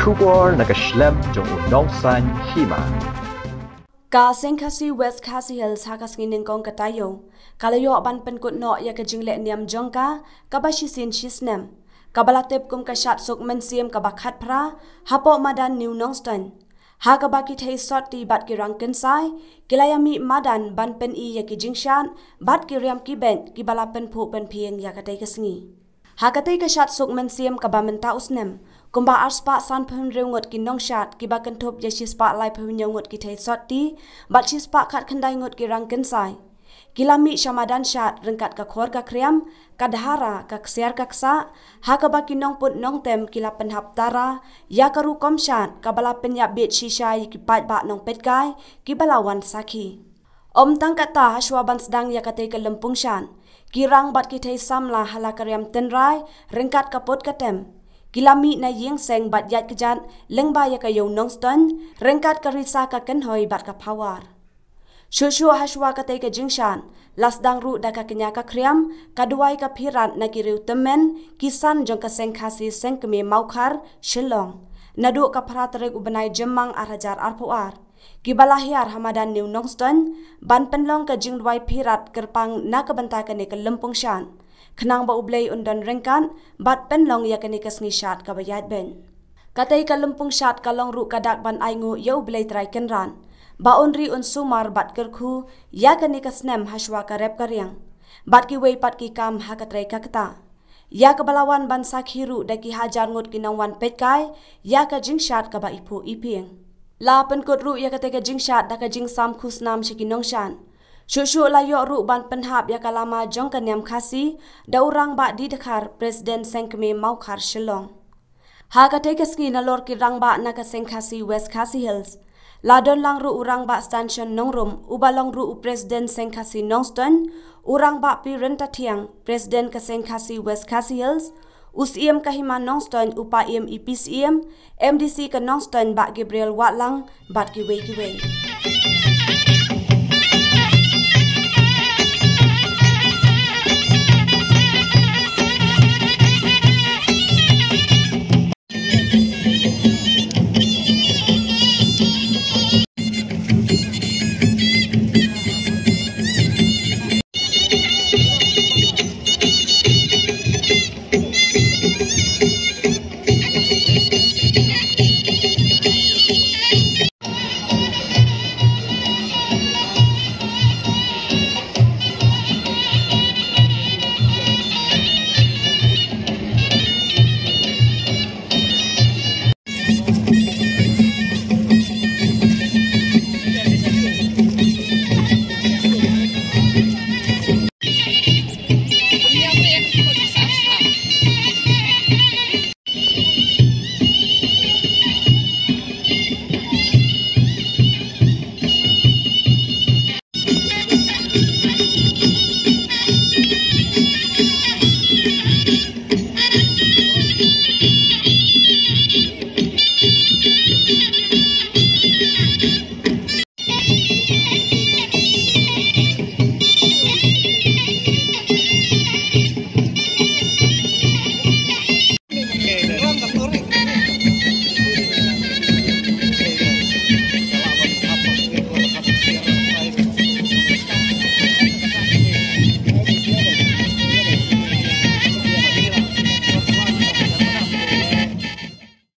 Kubor nagashlam jong Nongstoiñ Hima. Ka sengkasi West Khasi Hills hakas nginin kong katayo. Kalayo ban penkut no ya ka jingle niam jongka kabashisin Shitrhem. Kabalatip kum ka Shad suk Mynsiem kabakhat pra Hapoh Madan New Nongstoiñ. Ha kabakit hay sot ti bat ki rang kensai kilayami Madan ban pen I ya ki jingshan bat ki riam ki ben ki balapen pu pen pieng ya katay kasngi. Ha katay ka Shad suk Mynsiem kabamenta usnem. Kumba arspa san pun ngut ki Nongshad ki bakan top ya shispa lai pun ngut ki thay sot ti bat shispa kat kendai ngut ki rang kensai. Kilami Madan Shad rengkat ka khor ka kriam kadhara ka ksiar ka ksa ha ka baki nong put nong tem kila penhap tara ya karu kom Shad ka bala penyap bit shishai ki pat ba nong petkai ki balawan saki. Om tang kata haswaban sedang ya katay ka lempung Shad kirang bat ki thay samla hala karyam tenrai rengkat ka pot katem. Kilami na yeng seng bat yat kejan lengba ya ka yong Nongstoiñ rengkat ka risa ka kenhoi bat ka pawar. Shushu haswa katay ka jingshan lasdang ru da ka kenya ka kriam kaduai ka piran na kiriu temen kisan jong ka sengkasi sengkeme maukar shilong nadu ka paratrek ubenai jemang arajar arpuar kibalahiar Hamadan New Nongstoiñ ban penlong ka jingdwai pirat kerpang na ka banta ka ne ka lempung Shan kenang ba ublay undan rengkan bat penlong ya ka ne ka sngi Shad ka bayat ben katay ka lempung Shad ka long ru kadak ban aingu ya ublay try kenran baon ri un sumar bat kerku ya ka ne ka snem haswa ka rep karyang bat ki wei pat ki kam ha ka try ka kata ya ka balawan ban sakhiru da ki hajar ngut ki nangwan petkai ya ka jing Shad ka ba ipu ipieng la penkut ru ya ka te ka jing Shad da ka jing sam khusnam shiki Nongshad Shushu layo ru ban penhap ya kalama jong ka niam khasi da urang ba di dekhar presiden sengkeme maukar shilong ha ka te ka ski na lor ki rang ba na ka sengkasi West Khasi Hills ladon lang ru urang ba station nongrum ubalong ru presiden sengkasi Nongstoiñ urang ba pi renta thiang presiden ka sengkasi West Khasi Hills usiem ka Hima Nongstoiñ upa IPCM MDC ka Nongstoiñ ba Gabriel Watlang bat ki wei